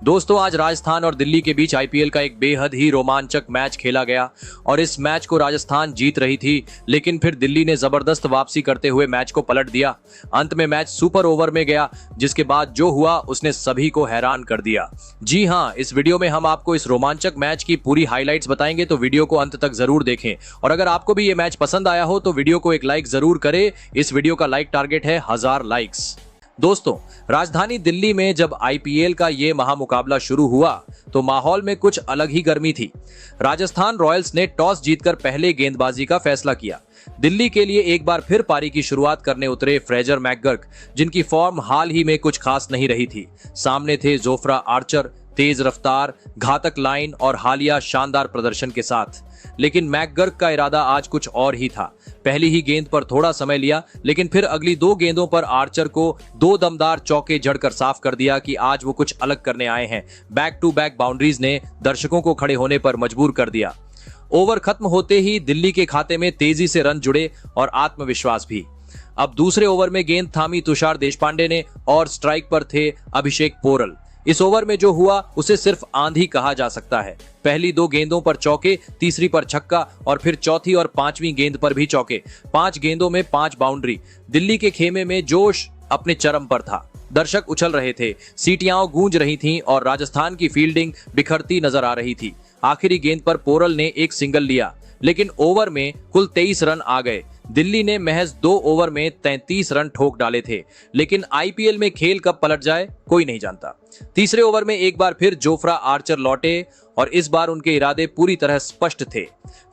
दोस्तों, आज राजस्थान और दिल्ली के बीच आईपीएल का एक बेहद ही रोमांचक मैच खेला गया और इस मैच को राजस्थान जीत रही थी, लेकिन फिर दिल्ली ने जबरदस्त वापसी करते हुए मैच को पलट दिया। अंत में मैच सुपर ओवर में गया, जिसके बाद जो हुआ उसने सभी को हैरान कर दिया। जी हां, इस वीडियो में हम आपको इस रोमांचक मैच की पूरी हाइलाइट्स बताएंगे, तो वीडियो को अंत तक जरूर देखें। और अगर आपको भी ये मैच पसंद आया हो तो वीडियो को एक लाइक जरूर करें। इस वीडियो का लाइक टारगेट है 1000 लाइक्स। दोस्तों, राजधानी दिल्ली में जब आईपीएल का ये महामुकाबला शुरू हुआ तो माहौल में कुछ अलग ही गर्मी थी। राजस्थान रॉयल्स ने टॉस जीतकर पहले गेंदबाजी का फैसला किया। दिल्ली के लिए एक बार फिर पारी की शुरुआत करने उतरे फ्रेजर मैकगर्क, जिनकी फॉर्म हाल ही में कुछ खास नहीं रही थी। सामने थे जोफ्रा आर्चर, तेज रफ्तार, घातक लाइन और हालिया शानदार प्रदर्शन के साथ। लेकिन मैकगर्क का इरादा आज कुछ और ही था। पहली ही गेंद पर थोड़ा समय लिया, लेकिन फिर अगली दो गेंदों पर आर्चर को दो दमदार चौके जड़कर साफ कर दिया कि आज वो कुछ अलग करने आए हैं। बैक टू बैक बाउंड्रीज ने दर्शकों को खड़े होने पर मजबूर कर दिया। ओवर खत्म होते ही दिल्ली के खाते में तेजी से रन जुड़े और आत्मविश्वास भी। अब दूसरे ओवर में गेंद थामी तुषार देशपांडे ने और स्ट्राइक पर थे अभिषेक पोरल। इस ओवर में जो हुआ उसे सिर्फ आंधी कहा जा सकता है। पहली दो गेंदों पर चौके, तीसरी पर छक्का और फिर चौथी और पांचवीं गेंद पर भी चौके। 5 गेंदों में 5 बाउंड्री। दिल्ली के खेमे में जोश अपने चरम पर था। दर्शक उछल रहे थे, सीटियां गूंज रही थीं और राजस्थान की फील्डिंग बिखरती नजर आ रही थी। आखिरी गेंद पर पोरल ने एक सिंगल लिया, लेकिन ओवर में कुल 23 रन आ गए। दिल्ली ने महज 2 ओवर में 33 रन ठोक डाले थे। लेकिन आईपीएल में खेल कब पलट जाए कोई नहीं जानता। तीसरे ओवर में एक बार फिर जोफ्रा आर्चर लौटे और इस बार उनके इरादे पूरी तरह स्पष्ट थे।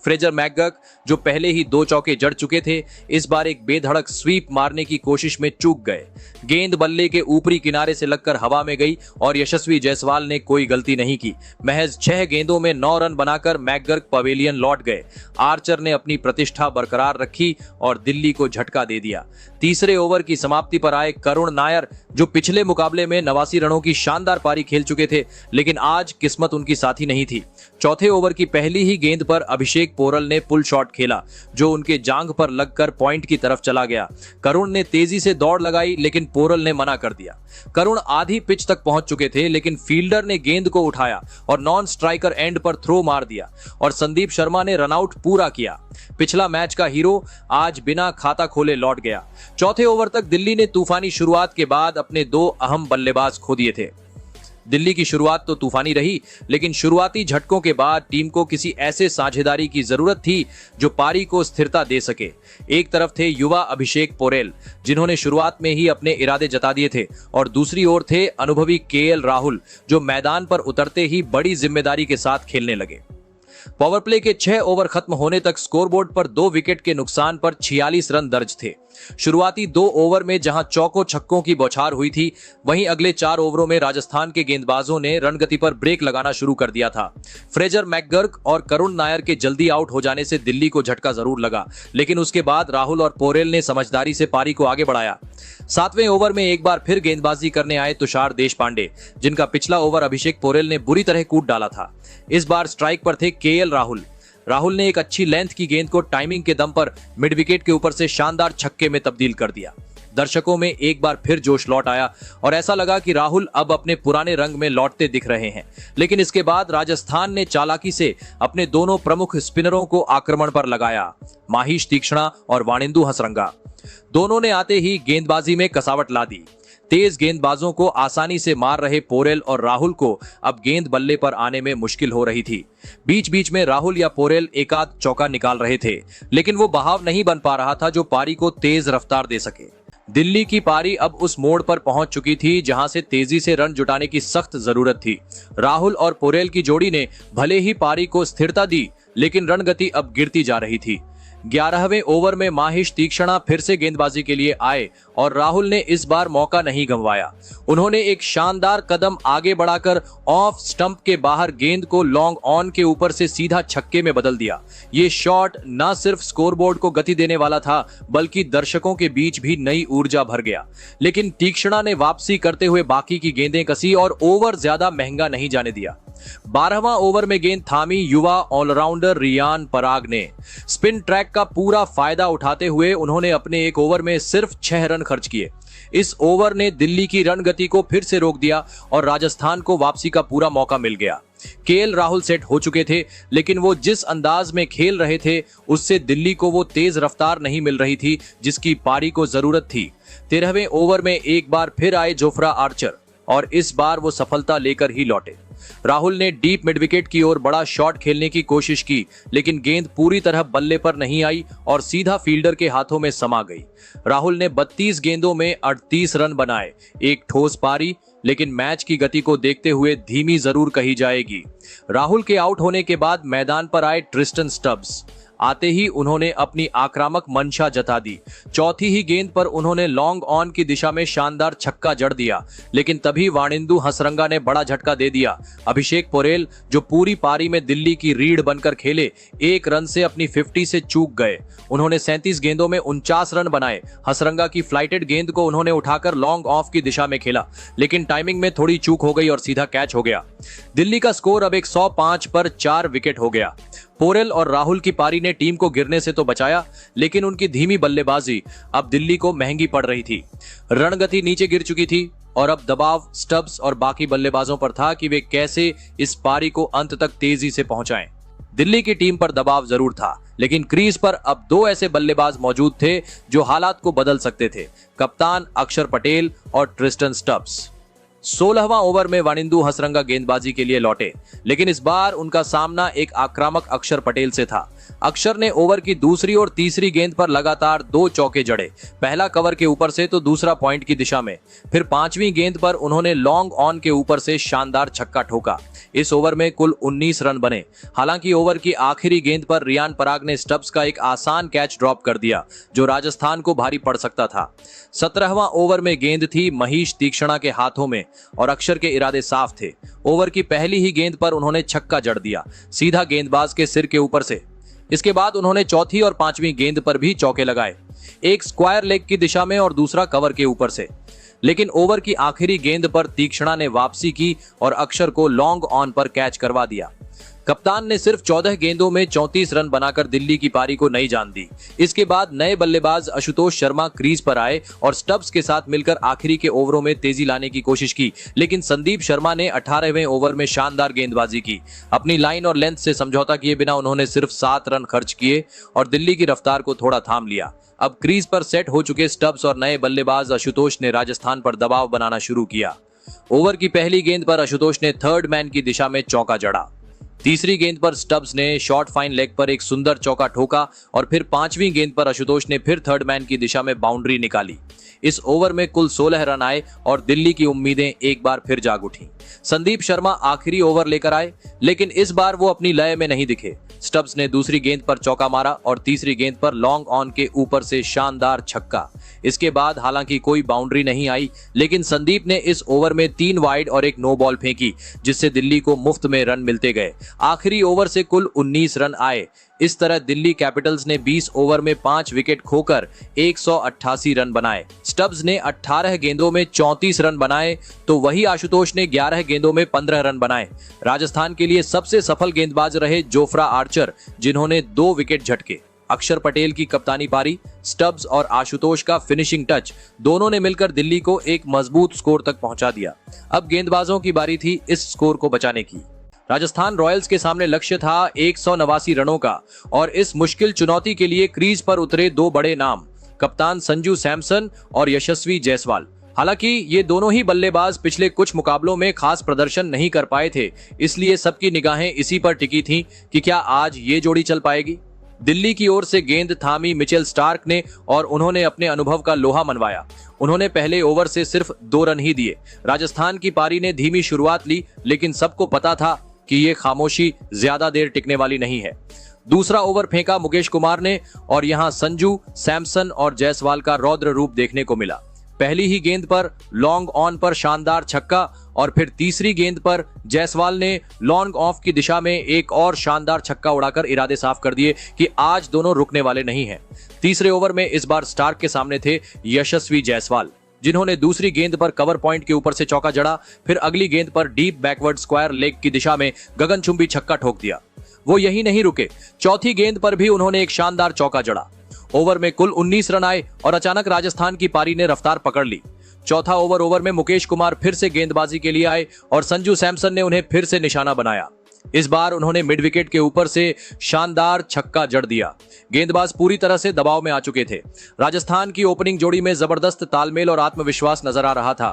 फ्रेजर मैकगर्क, जो पहले ही 2 चौके जड़ चुके थे, इस बार एक बेधड़क स्वीप मारने की कोशिश में चूक गए। गेंद बल्ले के ऊपरी किनारे से लगकर हवा में गई और यशस्वी जायसवाल ने कोई गलती नहीं की। महज 6 गेंदों में 9 रन बनाकर मैकगर्क पवेलियन लौट गए। आर्चर ने अपनी प्रतिष्ठा बरकरार रखी और दिल्ली को झटका दे दिया। तीसरे ओवर की समाप्ति पर आए करुण नायर, जो पिछले मुकाबले में 89 रनों की शानदार पारी खेल चुके थे, लेकिन आज किस्मत उनकी साथी नहीं थी। चौथे ओवर की पहली ही गेंद पर अभिषेक पोरल ने पुल शॉट खेला, जो उनके जांघ पर लगकर पॉइंट की तरफ चला गया। करुण ने तेजी से दौड़ लगाई, लेकिन पोरल ने मना कर दिया। करुण आधी पिच तक पहुंच चुके थे, लेकिन फील्डर ने गेंद को उठाया और नॉन स्ट्राइकर एंड पर थ्रो मार दिया और संदीप शर्मा ने रनआउट पूरा किया। पिछला मैच का हीरो आज बिना खाता खोले लौट गया। चौथे ओवर तक दिल्ली ने तूफानी शुरुआत के बाद अपने 2 अहम बल्लेबाज खो दिए थे। दिल्ली की शुरुआत तो तूफानी रही, लेकिन शुरुआती झटकों के बाद टीम को किसी ऐसे साझेदारी की जरूरत थी जो पारी को स्थिरता दे सके। एक तरफ थे युवा अभिषेक पोरेल, जिन्होंने शुरुआत में ही अपने इरादे जता दिए थे, और दूसरी ओर थे अनुभवी केएल राहुल, जो मैदान पर उतरते ही बड़ी जिम्मेदारी के साथ खेलने लगे। पावर प्ले के 6 ओवर खत्म होने तक स्कोरबोर्ड पर 2 विकेट के नुकसान पर 46 रन दर्ज थे। शुरुआती 2 ओवर में जहां चौकों छक्कों की बौछार हुई थी, वहीं अगले 4 ओवरों में राजस्थान के गेंदबाजों ने रणगति पर ब्रेक लगाना शुरू कर दिया था। फ्रेजर मैकगर्क और करुण नायर के जल्दी आउट हो जाने से दिल्ली को झटका जरूर लगा, लेकिन उसके बाद राहुल और पोरेल ने समझदारी से पारी को आगे बढ़ाया। 7वें ओवर में एक बार फिर गेंदबाजी करने आए तुषार देशपांडे, जिनका पिछला ओवर अभिषेक पोरेल ने बुरी तरह कूट डाला था। इस बार स्ट्राइक पर थे केएल राहुल। राहुल ने एक अच्छी लेंथ की गेंद को टाइमिंग के दम पर मिड विकेट के ऊपर से शानदार छक्के में तब्दील कर दिया। दर्शकों में एक बार फिर जोश लौट आया और ऐसा लगा कि राहुल अब अपने पुराने रंग में लौटते दिख रहे हैं। लेकिन इसके बाद राजस्थान ने चालाकी से अपने दोनों प्रमुख स्पिनरों को आक्रमण पर लगाया, माहिश तीक्ष्णा और वाणिंदु हसरंगा। दोनों ने आते ही गेंदबाजी में कसावट ला दी। तेज गेंदबाजों को आसानी से मार रहे पोरेल और राहुल को अब गेंद बल्ले पर आने में मुश्किल हो रही थी। बीच बीच में राहुल या पोरेल एकाध चौका निकाल रहे थे, लेकिन वो बहाव नहीं बन पा रहा था जो पारी को तेज रफ्तार दे सके। दिल्ली की पारी अब उस मोड़ पर पहुंच चुकी थी जहां से तेजी से रन जुटाने की सख्त जरूरत थी। राहुल और पोरेल की जोड़ी ने भले ही पारी को स्थिरता दी, लेकिन रणगति अब गिरती जा रही थी। 11वें ओवर में माहिश तीक्ष्णा फिर से गेंदबाजी के लिए आए और राहुल ने इस बार मौका नहीं गंवाया। उन्होंने एक शानदार कदम आगे बढ़ाकर ऑफ स्टंप के बाहर गेंद को लॉन्ग ऑन के ऊपर से सीधा छक्के में बदल दिया। ये शॉट न सिर्फ स्कोरबोर्ड को गति देने वाला था, बल्कि दर्शकों के बीच भी नई ऊर्जा भर गया। लेकिन तीक्ष्णा ने वापसी करते हुए बाकी की गेंदें कसी और ओवर ज्यादा महंगा नहीं जाने दिया। 12वां ओवर में गेंद थामी युवा ऑलराउंडर रियान पराग ने। स्पिन ट्रैक का पूरा फायदा उठाते हुए उन्होंने अपने एक ओवर में सिर्फ 6 रन खर्च किए। इस ओवर ने दिल्ली की रणगति को फिर से रोक दिया और राजस्थान को वापसी का पूरा मौका मिल गया। केएल राहुल सेट हो चुके थे, लेकिन वो जिस अंदाज में खेल रहे थे उससे दिल्ली को वो तेज रफ्तार नहीं मिल रही थी जिसकी पारी को जरूरत थी। 13वें ओवर में एक बार फिर आए जोफ्रा आर्चर और इस बार वो सफलता लेकर ही लौटे। राहुल ने डीप मिड विकेट की ओर बड़ा शॉट खेलने की कोशिश की, लेकिन गेंद पूरी तरह बल्ले पर नहीं आई और सीधा फील्डर के हाथों में समा गई। राहुल ने 32 गेंदों में 38 रन बनाए, एक ठोस पारी, लेकिन मैच की गति को देखते हुए धीमी जरूर कही जाएगी। राहुल के आउट होने के बाद मैदान पर आए ट्रिस्टन स्टब्स। आते ही उन्होंने अपनी आक्रामक मंशा जता दी। चौथी ही गेंद पर उन्होंने लॉन्ग ऑन की दिशा में शानदार छक्का जड़ दिया, लेकिन तभी वाणिंदु हसरंगा ने बड़ा झटका दे दिया। अभिषेक पोरेल, जो पूरी पारी में दिल्ली की रीढ़ बनकर खेले, एक रन से अपनी 50 से चूक गए। उन्होंने 37 गेंदों में 49 रन बनाए। हसरंगा की फ्लाइटेड गेंद को उन्होंने उठाकर लॉन्ग ऑफ की दिशा में खेला, लेकिन टाइमिंग में थोड़ी चूक हो गई और सीधा कैच हो गया। दिल्ली का स्कोर अब 105 पर 4 विकेट हो गया। पोरेल और राहुल की पारी ने टीम को गिरने से तो बचाया, लेकिन उनकी धीमी बल्लेबाजी अब दिल्ली को महंगी पड़ रही थी। रणगति नीचे गिर चुकी थी और अब दबाव स्टब्स और बाकी बल्लेबाजों पर था कि वे कैसे इस पारी को अंत तक तेजी से पहुंचाएं। दिल्ली की टीम पर दबाव जरूर था, लेकिन क्रीज पर अब 2 ऐसे बल्लेबाज मौजूद थे जो हालात को बदल सकते थे, कप्तान अक्षर पटेल और ट्रिस्टन स्टब्स। 16वां ओवर में वाणिंदु हसरंगा गेंदबाजी के लिए लौटे, लेकिन इस बार उनका सामना एक आक्रामक अक्षर पटेल से था। अक्षर ने ओवर की दूसरी और तीसरी गेंद पर लगातार 2 चौके जड़े, पहला कवर के ऊपर से तो दूसरा पॉइंट की दिशा में। फिर 5वीं गेंद पर उन्होंने लॉन्ग ऑन के ऊपर से शानदार छक्का ठोका। इस ओवर में कुल 19 रन बने। हालांकि ओवर की आखिरी गेंद पर रियान पराग ने स्टब्स का एक आसान कैच ड्रॉप कर दिया, जो राजस्थान को भारी पड़ सकता था। 17वां ओवर में गेंद थी महीश तीक्ष्णा के हाथों में और अक्षर के इरादे साफ थे। ओवर की पहली ही गेंद पर उन्होंने छक्का जड़ दिया, सीधा गेंदबाज के सिर के ऊपर से। इसके बाद उन्होंने चौथी और 5वीं गेंद पर भी चौके लगाए, एक स्क्वायर लेग की दिशा में और दूसरा कवर के ऊपर से। लेकिन ओवर की आखिरी गेंद पर तीक्ष्णा ने वापसी की और अक्षर को लॉन्ग ऑन पर कैच करवा दिया। कप्तान ने सिर्फ 14 गेंदों में 34 रन बनाकर दिल्ली की पारी को नई जान दी। इसके बाद नए बल्लेबाज आशुतोष शर्मा क्रीज पर आए और स्टब्स के साथ मिलकर आखिरी के ओवरों में तेजी लाने की कोशिश की, लेकिन संदीप शर्मा ने 18वें ओवर में शानदार गेंदबाजी की। अपनी लाइन और लेंथ से समझौता किए बिना उन्होंने सिर्फ 7 रन खर्च किए और दिल्ली की रफ्तार को थोड़ा थाम लिया। अब क्रीज पर सेट हो चुके स्टब्स और नए बल्लेबाज आशुतोष ने राजस्थान पर दबाव बनाना शुरू किया। ओवर की पहली गेंद पर आशुतोष ने थर्ड मैन की दिशा में चौका जड़ा। तीसरी गेंद पर स्टब्स ने शॉर्ट फाइन लेग पर एक सुंदर चौका ठोका और फिर 5वीं गेंद पर आशुतोष ने फिर थर्ड मैन की दिशा में बाउंड्री निकाली। इस ओवर में कुल 16 रन आए और दिल्ली की उम्मीदें एक बार फिर जाग उठी। संदीप शर्मा आखिरी ओवर लेकर आए, लेकिन इस बार वो अपनी लय में नहीं दिखे। स्टब्स ने दूसरी गेंद पर चौका मारा और तीसरी गेंद पर लॉन्ग ऑन के ऊपर से शानदार छक्का। इसके बाद हालांकि कोई बाउंड्री नहीं आई, लेकिन संदीप ने इस ओवर में 3 वाइड और एक नो बॉल फेंकी, जिससे दिल्ली को मुफ्त में रन मिलते गए। आखिरी ओवर से कुल 19 रन आए। इस तरह दिल्ली कैपिटल्स ने 20 ओवर में 5 विकेट खोकर 188 रन बनाए। स्टब्स ने 18 गेंदों में 34 रन बनाए, तो वही आशुतोष ने 11 गेंदों में 15 रन बनाए। राजस्थान के लिए सबसे सफल गेंदबाज रहे जोफ्रा आर्चर, जिन्होंने 2 विकेट झटके। अक्षर पटेल की कप्तानी पारी, स्टब्स और आशुतोष का फिनिशिंग टच, दोनों ने मिलकर दिल्ली को एक मजबूत स्कोर तक पहुंचा दिया। अब गेंदबाजों की बारी थी इस स्कोर को बचाने की। राजस्थान रॉयल्स के सामने लक्ष्य था 189 रनों का और इस मुश्किल चुनौती के लिए क्रीज पर उतरे 2 बड़े नाम, कप्तान संजू सैमसन और यशस्वी जायसवाल। हालांकि ये दोनों ही बल्लेबाज पिछले कुछ मुकाबलों में खास प्रदर्शन नहीं कर पाए थे, इसलिए सबकी निगाहें इसी पर टिकी थीं कि क्या आज ये जोड़ी चल पाएगी। दिल्ली की ओर से गेंद थामी मिचेल स्टार्क ने और उन्होंने अपने अनुभव का लोहा मनवाया। उन्होंने पहले ओवर से सिर्फ 2 रन ही दिए। राजस्थान की पारी ने धीमी शुरुआत ली, लेकिन सबको पता था कि ये खामोशी ज्यादा देर टिकने वाली नहीं है। दूसरा ओवर फेंका मुकेश कुमार ने और यहां संजू, सैमसन और जायसवाल का रौद्र रूप देखने को मिला। पहली ही गेंद पर लॉन्ग ऑन पर शानदार छक्का और फिर तीसरी गेंद पर जायसवाल ने लॉन्ग ऑफ की दिशा में एक और शानदार छक्का उड़ाकर इरादे साफ कर दिए कि आज दोनों रुकने वाले नहीं हैं। तीसरे ओवर में इस बार स्टार्क के सामने थे यशस्वी जायसवाल, जिन्होंने दूसरी गेंद पर कवर पॉइंट के ऊपर से चौका जड़ा। फिर अगली गेंद पर डीप बैकवर्ड स्क्वायर लेग की दिशा में गगनचुंबी छक्का ठोक दिया। वो यही नहीं रुके, चौथी गेंद पर भी उन्होंने एक शानदार चौका जड़ा। ओवर में कुल 19 रन आए और अचानक राजस्थान की पारी ने रफ्तार पकड़ ली। चौथा ओवर में मुकेश कुमार फिर से गेंदबाजी के लिए आए और संजू सैमसन ने उन्हें फिर से निशाना बनाया। इस बार उन्होंने मिड विकेट के ऊपर से शानदार छक्का जड़ दिया। गेंदबाज पूरी तरह से दबाव में आ चुके थे। राजस्थान की ओपनिंग जोड़ी में जबरदस्त तालमेल और आत्मविश्वास नजर आ रहा था।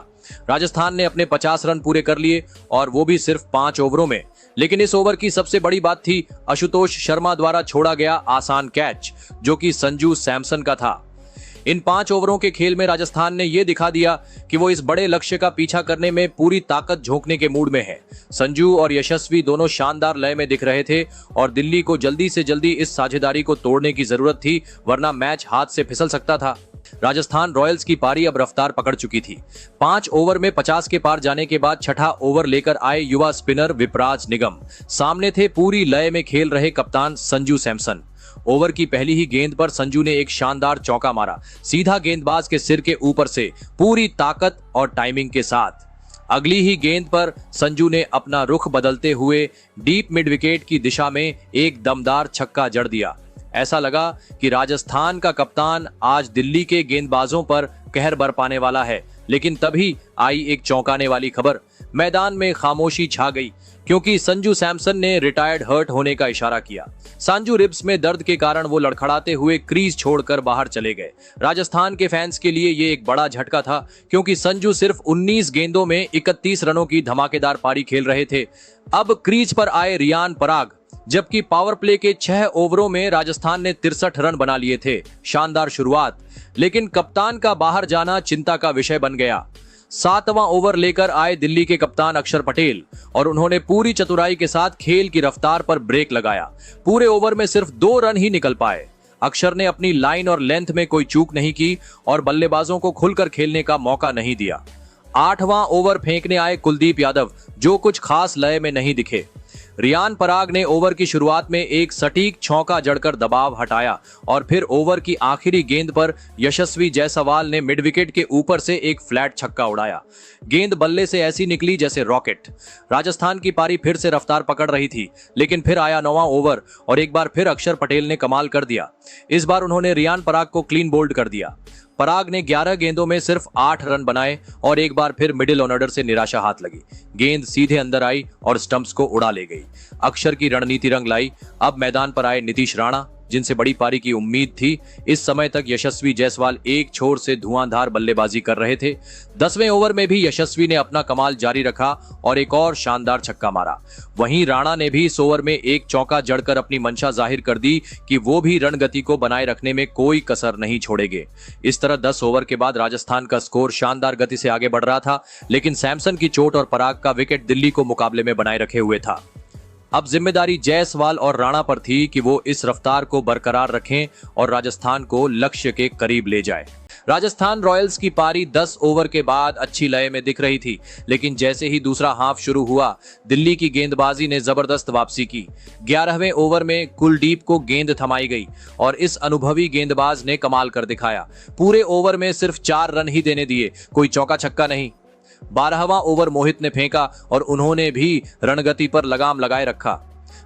राजस्थान ने अपने 50 रन पूरे कर लिए और वो भी सिर्फ 5 ओवरों में। लेकिन इस ओवर की सबसे बड़ी बात थी आशुतोष शर्मा द्वारा छोड़ा गया आसान कैच, जो कि संजू सैमसन का था। इन 5 ओवरों के खेल में राजस्थान ने यह दिखा दिया कि वो इस बड़े लक्ष्य का पीछा करने में पूरी ताकत झोंकने के मूड में है। संजू और यशस्वी दोनों शानदार लय में दिख रहे थे और दिल्ली को जल्दी से जल्दी इस साझेदारी को तोड़ने की जरूरत थी, वरना मैच हाथ से फिसल सकता था। राजस्थान रॉयल्स की पारी अब रफ्तार पकड़ चुकी थी। 5 ओवर में 50 के पार जाने के बाद छठा ओवर लेकर आए युवा स्पिनर विपराज निगम। सामने थे पूरी लय में खेल रहे कप्तान संजू सैमसन। ओवर की पहली ही गेंद पर संजू ने एक शानदार चौका मारा, सीधा गेंदबाज के सिर के ऊपर से, पूरी ताकत और टाइमिंग के साथ। अगली ही गेंद पर संजू ने अपना रुख बदलते हुए डीप मिड विकेट की दिशा में एक दमदार छक्का जड़ दिया। ऐसा लगा कि राजस्थान का कप्तान आज दिल्ली के गेंदबाजों पर कहर बरपाने वाला है। लेकिन तभी आई एक चौंकाने वाली खबर। मैदान में खामोशी छा गई क्योंकि संजू सैमसन ने रिटायर्ड हर्ट होने का इशारा किया। सांजू रिब्स में दर्द के कारण वो लड़खड़ाते हुए क्रीज छोड़कर बाहर चले गए। राजस्थान के फैंस के लिए ये एक बड़ा झटका था क्योंकि संजू सिर्फ 19 गेंदों में 31 रनों की धमाकेदार पारी खेल रहे थे। अब क्रीज पर आए रियान पराग, जबकि पावर प्ले के 6 ओवरों में राजस्थान ने 63 रन बना लिए थे। शानदार शुरुआत, लेकिन कप्तान का बाहर जाना चिंता का विषय बन गया। 7वां ओवर लेकर आए दिल्ली के कप्तान अक्षर पटेल और उन्होंने पूरी चतुराई के साथ खेल की रफ्तार पर ब्रेक लगाया। पूरे ओवर में सिर्फ 2 रन ही निकल पाए। अक्षर ने अपनी लाइन और लेंथ में कोई चूक नहीं की और बल्लेबाजों को खुलकर खेलने का मौका नहीं दिया। 8वां ओवर फेंकने आए कुलदीप यादव, जो कुछ खास लय में नहीं दिखे। रियान पराग ने ओवर की शुरुआत में एक सटीक छौका जड़कर दबाव हटाया और फिर ओवर की आखिरी गेंद पर यशस्वी जायसवाल ने मिड विकेट के ऊपर से एक फ्लैट छक्का उड़ाया। गेंद बल्ले से ऐसी निकली जैसे रॉकेट। राजस्थान की पारी फिर से रफ्तार पकड़ रही थी, लेकिन फिर आया 9वां ओवर और एक बार फिर अक्षर पटेल ने कमाल कर दिया। इस बार उन्होंने रियान पराग को क्लीन बोल्ड कर दिया। पराग ने 11 गेंदों में सिर्फ 8 रन बनाए और एक बार फिर मिडिल ऑर्डर से निराशा हाथ लगी। गेंद सीधे अंदर आई और स्टंप्स को उड़ा ले गई। अक्षर की रणनीति रंग लाई। अब मैदान पर आए नीतीश राणा, जिनसे बड़ी पारी की उम्मीद थी। इस समय तक यशस्वी जायसवाल एक छोर से धुआंधार बल्लेबाजी कर रहे थे। 10वें ओवर में भी यशस्वी ने अपना कमाल जारी रखा और एक और शानदार छक्का मारा। वहीं राणा ने भी इस ओवर में एक चौका जड़कर अपनी मंशा जाहिर कर दी कि वो भी रणगति को बनाए रखने में कोई कसर नहीं छोड़ेंगे। इस तरह 10 ओवर के बाद राजस्थान का स्कोर शानदार गति से आगे बढ़ रहा था, लेकिन सैमसन की चोट और पराग का विकेट दिल्ली को मुकाबले में बनाए रखे हुए था। अब जिम्मेदारी जायसवाल और राणा पर थी कि वो इस रफ्तार को बरकरार रखें और राजस्थान को लक्ष्य के करीब ले जाए। राजस्थान रॉयल्स की पारी 10 ओवर के बाद अच्छी लय में दिख रही थी, लेकिन जैसे ही दूसरा हाफ शुरू हुआ, दिल्ली की गेंदबाजी ने जबरदस्त वापसी की। 11वें ओवर में कुलदीप को गेंद थमाई गई और इस अनुभवी गेंदबाज ने कमाल कर दिखाया। पूरे ओवर में सिर्फ 4 रन ही देने दिए, कोई चौका छक्का नहीं। 12वां ओवर मोहित ने फेंका और उन्होंने भी रणगति पर लगाम लगाए रखा।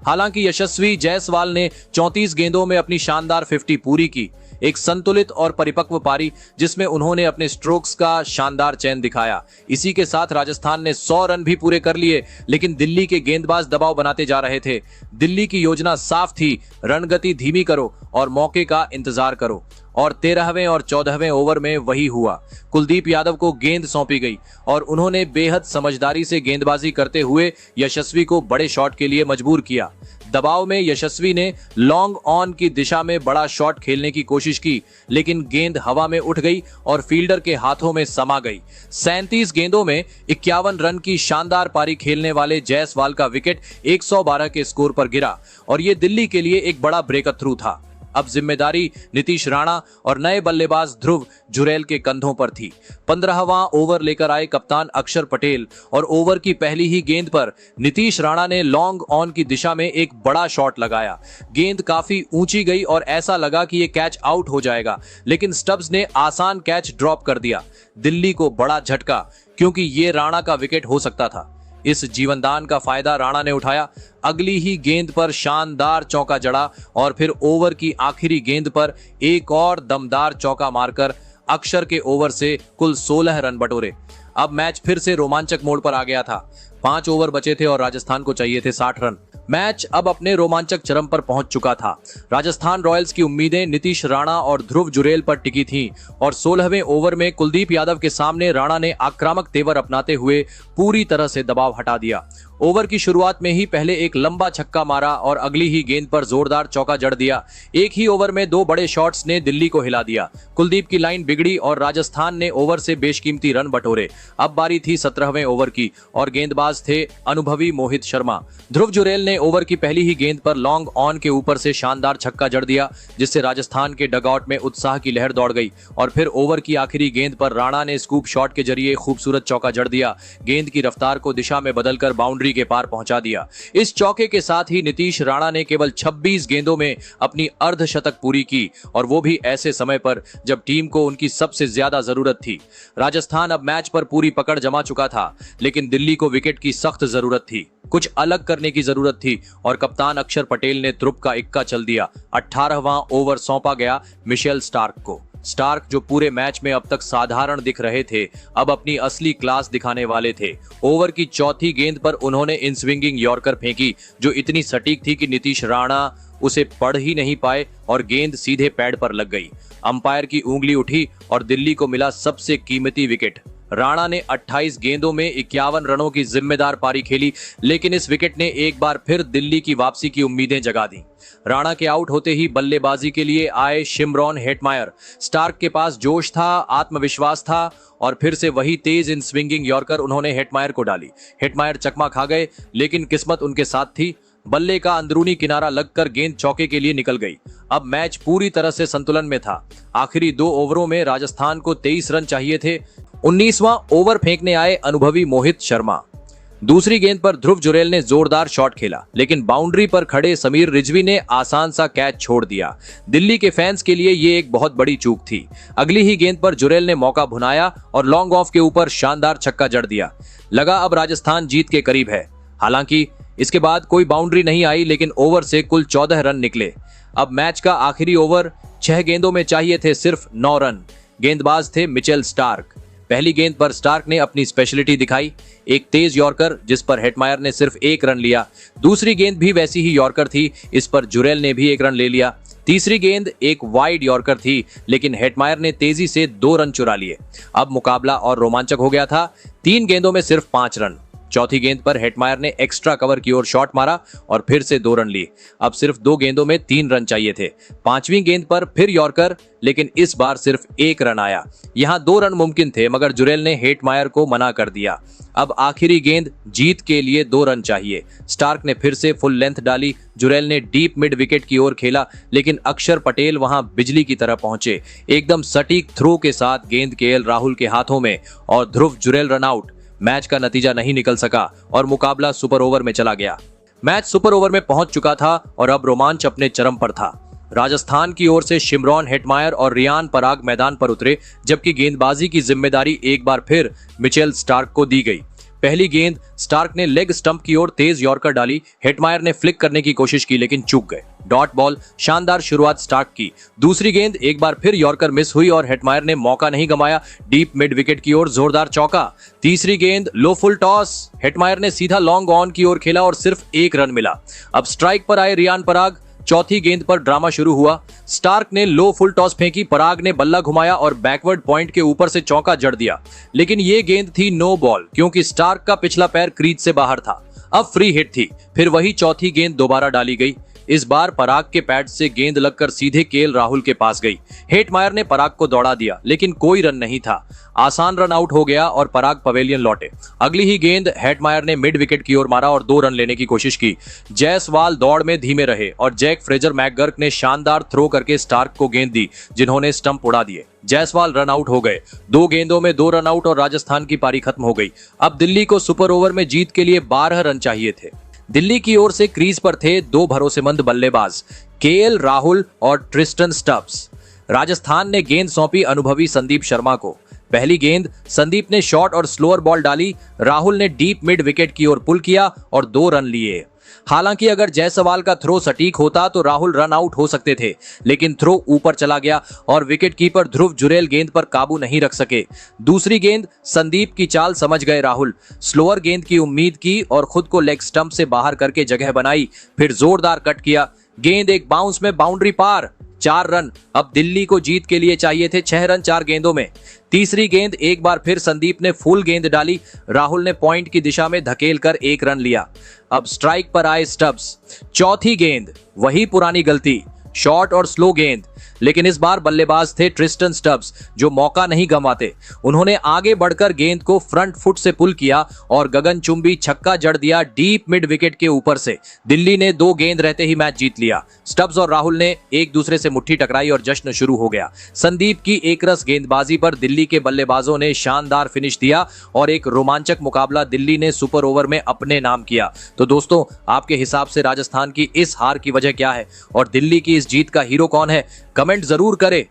हालांकि यशस्वी जायसवाल ने 34 गेंदों में अपनी शानदार 50 पूरी की। एक संतुलित और परिपक्व पारी जिसमें उन्होंने अपने स्ट्रोक्स का शानदार चयन दिखाया। इसी के साथ राजस्थान ने 100 रन भी पूरे कर लिए, लेकिन दिल्ली के गेंदबाज दबाव बनाते जा रहे थे। दिल्ली की योजना साफ थी, रणगति धीमी करो और मौके का इंतजार करो। और 13वें और 14वें ओवर में वही हुआ। कुलदीप यादव को गेंद सौंपी गई और उन्होंने बेहद समझदारी से गेंदबाजी करते हुए यशस्वी को बड़े शॉट के लिए मजबूर किया। दबाव में यशस्वी ने लॉन्ग ऑन की दिशा में बड़ा शॉट खेलने की कोशिश की, लेकिन गेंद हवा में उठ गई और फील्डर के हाथों में समा गई। 37 गेंदों में 51 रन की शानदार पारी खेलने वाले जायसवाल का विकेट 112 के स्कोर पर गिरा और ये दिल्ली के लिए एक बड़ा ब्रेक थ्रू था। अब जिम्मेदारी नीतीश राणा और नए बल्लेबाज ध्रुव जुरैल के कंधों पर थी। 15वां ओवर लेकर आए कप्तान अक्षर पटेल और ओवर की पहली ही गेंद पर नीतीश राणा ने लॉन्ग ऑन की दिशा में एक बड़ा शॉट लगाया। गेंद काफी ऊंची गई और ऐसा लगा कि ये कैच आउट हो जाएगा, लेकिन स्टब्स ने आसान कैच ड्रॉप कर दिया। दिल्ली को बड़ा झटका, क्योंकि ये राणा का विकेट हो सकता था। इस जीवनदान का फायदा राणा ने उठाया। अगली ही गेंद पर शानदार चौका जड़ा और फिर ओवर की आखिरी गेंद पर एक और दमदार चौका मारकर अक्षर के ओवर से कुल 16 रन बटोरे। अब मैच फिर से रोमांचक मोड़ पर आ गया था। 5 ओवर बचे थे और राजस्थान को चाहिए थे 60 रन। मैच अब अपने रोमांचक चरम पर पहुंच चुका था। राजस्थान रॉयल्स की उम्मीदें नीतीश राणा और ध्रुव जुरेल पर टिकी थीं और 16वें ओवर में कुलदीप यादव के सामने राणा ने आक्रामक तेवर अपनाते हुए पूरी तरह से दबाव हटा दिया। ओवर की शुरुआत में ही पहले एक लंबा छक्का मारा और अगली ही गेंद पर जोरदार चौका जड़ दिया। एक ही ओवर में 2 बड़े शॉट्स ने दिल्ली को हिला दिया। कुलदीप की लाइन बिगड़ी और राजस्थान ने ओवर से बेशकीमती रन बटोरे। अब बारी थी 17वें ओवर की और गेंदबाज थे अनुभवी मोहित शर्मा। ध्रुव जुरेल ने ओवर की पहली ही गेंद पर लॉन्ग ऑन के ऊपर से शानदार छक्का जड़ दिया, जिससे राजस्थान के डगआउट में उत्साह की लहर दौड़ गई। और फिर ओवर की आखिरी गेंद पर राणा ने स्कूप शॉट के जरिए खूबसूरत चौका जड़ दिया। गेंद की रफ्तार को दिशा में बदलकर बाउंड्री के पार पहुंचा दिया। इस चौके के साथ ही नीतीश राणा ने केवल 26 गेंदों में अपनी अर्धशतक पूरी की और वो भी ऐसे समय पर जब टीम को उनकी सबसे ज्यादा जरूरत थी। राजस्थान अब मैच पर पूरी पकड़ जमा चुका था, लेकिन दिल्ली को विकेट की सख्त जरूरत थी। कुछ अलग करने की जरूरत थी और कप्तान अक्षर पटेल ने ध्रुव का इक्का चल दिया। 18वां ओवर सौंपा गया मिशेल स्टार्क को। स्टार्क, जो पूरे मैच में अब तक साधारण दिख रहे थे, अब अपनी असली क्लास दिखाने वाले थे। ओवर की चौथी गेंद पर उन्होंने इन स्विंगिंग यॉर्कर फेंकी जो इतनी सटीक थी कि नीतीश राणा उसे पढ़ ही नहीं पाए और गेंद सीधे पैड पर लग गई। अंपायर की उंगली उठी और दिल्ली को मिला सबसे कीमती विकेट। राणा ने 28 गेंदों में 51 रनों की जिम्मेदार पारी खेली, लेकिन इस विकेट ने एक बार फिर दिल्ली की वापसी की उम्मीदें जगा दी। राणा के आउट होते ही बल्लेबाजी के लिए आए शिमरॉन हेटमायर। स्टार्क के पास जोश था, आत्मविश्वास था और फिर से वही तेज इन स्विंगिंग यॉर्कर उन्होंने हेटमायर को डाली। हेटमायर चकमा खा गए, लेकिन किस्मत उनके साथ थी। बल्ले का अंदरूनी किनारा लगकर गेंद चौके के लिए निकल गई। अब मैच पूरी तरह से संतुलन में था। आखिरी 2 ओवरों में राजस्थान को 23 रन चाहिए थे। 19वां ओवर फेंकने आए अनुभवी मोहित शर्मा। दूसरी गेंद पर ध्रुव जुरेल ने जोरदार शॉट खेला, लेकिन बाउंड्री पर खड़े समीर रिजवी ने आसान सा कैच छोड़ दिया। दिल्ली के फैंस के लिए ये एक बहुत बड़ी चूक थी। अगली ही गेंद पर जुरेल ने मौका भुनाया और लॉन्ग ऑफ के ऊपर शानदार छक्का जड़ दिया। लगा अब राजस्थान जीत के करीब है। हालांकि इसके बाद कोई बाउंड्री नहीं आई, लेकिन ओवर से कुल 14 रन निकले। अब मैच का आखिरी ओवर। 6 गेंदों में चाहिए थे सिर्फ 9 रन। गेंदबाज थे मिचेल स्टार्क। पहली गेंद पर स्टार्क ने अपनी स्पेशलिटी दिखाई, एक तेज यॉर्कर जिस पर हेटमायर ने सिर्फ 1 रन लिया। दूसरी गेंद भी वैसी ही यॉर्कर थी, इस पर जुरेल ने भी 1 रन ले लिया। तीसरी गेंद एक वाइड यॉर्कर थी, लेकिन हेटमायर ने तेजी से 2 रन चुरा लिए। अब मुकाबला और रोमांचक हो गया था। 3 गेंदों में सिर्फ 5 रन। चौथी गेंद पर हेटमायर ने एक्स्ट्रा कवर की ओर शॉट मारा और फिर से 2 रन लिए। अब सिर्फ 2 गेंदों में 3 रन चाहिए थे। 5वीं गेंद पर फिर यॉर्कर, लेकिन इस बार सिर्फ 1 रन आया। यहां 2 रन मुमकिन थे, मगर जुरेल ने हेटमायर को मना कर दिया। अब आखिरी गेंद, जीत के लिए 2 रन चाहिए। स्टार्क ने फिर से फुल लेंथ डाली। जुरेल ने डीप मिड विकेट की ओर खेला, लेकिन अक्षर पटेल वहां बिजली की तरह पहुंचे। एकदम सटीक थ्रो के साथ गेंद केएल राहुल के हाथों में और ध्रुव जुरेल रन आउट। मैच का नतीजा नहीं निकल सका और मुकाबला सुपर ओवर में चला गया। मैच सुपर ओवर में पहुंच चुका था और अब रोमांच अपने चरम पर था। राजस्थान की ओर से शिमरॉन हेटमायर और रियान पराग मैदान पर उतरे, जबकि गेंदबाजी की जिम्मेदारी एक बार फिर मिचेल स्टार्क को दी गई। पहली गेंद स्टार्क ने लेग स्टंप की ओर तेज यॉर्कर डाली। हेटमायर ने फ्लिक करने की कोशिश की, लेकिन चूक गए। डॉट बॉल, शानदार शुरुआत स्टार्क की। दूसरी गेंद एक बार फिर यॉर्कर मिस हुई और हेटमायर ने मौका नहीं गंवाया। डीप मिड विकेट की ओर जोरदार चौका। तीसरी गेंद लो फुल टॉस। हेटमायर ने सीधा लॉन्ग ऑन की ओर खेला और सिर्फ 1 रन मिला। अब स्ट्राइक पर आए रियान पराग। चौथी गेंद पर ड्रामा शुरू हुआ। स्टार्क ने लो फुल टॉस फेंकी, पराग ने बल्ला घुमाया और बैकवर्ड पॉइंट के ऊपर से चौका जड़ दिया, लेकिन ये गेंद थी नो बॉल, क्योंकि स्टार्क का पिछला पैर क्रीज से बाहर था। अब फ्री हिट थी। फिर वही चौथी गेंद दोबारा डाली गई। इस बार पराग के पैड से गेंद लगकर सीधे केएल राहुल के पास गई। हेटमायर ने पराग को दौड़ा दिया, लेकिन कोई रन नहीं था। आसान रन आउट हो गया और पराग पवेलियन लौटे। अगली ही गेंद हेटमायर ने मिड विकेट की ओर मारा और 2 रन लेने की कोशिश की। जायसवाल दौड़ में धीमे रहे और जैक फ्रेजर मैकगर्क ने शानदार थ्रो करके स्टार्क को गेंद दी, जिन्होंने स्टंप उड़ा दिए। जायसवाल रन आउट हो गए। 2 गेंदों में 2 रन आउट और राजस्थान की पारी खत्म हो गई। अब दिल्ली को सुपर ओवर में जीत के लिए 12 रन चाहिए थे। दिल्ली की ओर से क्रीज पर थे 2 भरोसेमंद बल्लेबाज, केएल राहुल और ट्रिस्टन स्टब्स। राजस्थान ने गेंद सौंपी अनुभवी संदीप शर्मा को। पहली गेंद संदीप ने शॉर्ट और स्लोअर बॉल डाली, राहुल ने डीप मिड विकेट की ओर पुल किया और 2 रन लिए। हालांकि अगर जायसवाल का थ्रो सटीक होता तो राहुल रन आउट हो सकते थे, लेकिन थ्रो ऊपर चला गया और विकेट कीपर ध्रुव जुरेल गेंद पर काबू नहीं रख सके। दूसरी गेंद संदीप की चाल समझ गए राहुल, स्लोअर गेंद की उम्मीद की और खुद को लेग स्टंप से बाहर करके जगह बनाई, फिर जोरदार कट किया। गेंद एक बाउंस में बाउंड्री पार, 4 रन। अब दिल्ली को जीत के लिए चाहिए थे 6 रन 4 गेंदों में। तीसरी गेंद एक बार फिर संदीप ने फुल गेंद डाली, राहुल ने पॉइंट की दिशा में धकेल कर 1 रन लिया। अब स्ट्राइक पर आए स्टब्स। चौथी गेंद वही पुरानी गलती, शॉर्ट और स्लो गेंद, लेकिन इस बार बल्लेबाज थे ट्रिस्टन स्टब्स जो मौका नहीं गंवाते। उन्होंने आगे बढ़कर गेंद को फ्रंट फुट से पुल किया और गगनचुंबी छक्का जड़ दिया डीप मिड विकेट के ऊपर से। दिल्ली ने 2 गेंद रहते ही मैच जीत लिया। स्टब्स और राहुल ने एक दूसरे से मुट्ठी टकराई और जश्न शुरू हो गया। संदीप की एकरस गेंदबाजी पर दिल्ली के बल्लेबाजों ने शानदार फिनिश दिया और एक रोमांचक मुकाबला दिल्ली ने सुपर ओवर में अपने नाम किया। तो दोस्तों, आपके हिसाब से राजस्थान की इस हार की वजह क्या है और दिल्ली की इस जीत का हीरो कौन है? कमेंट जरूर करें।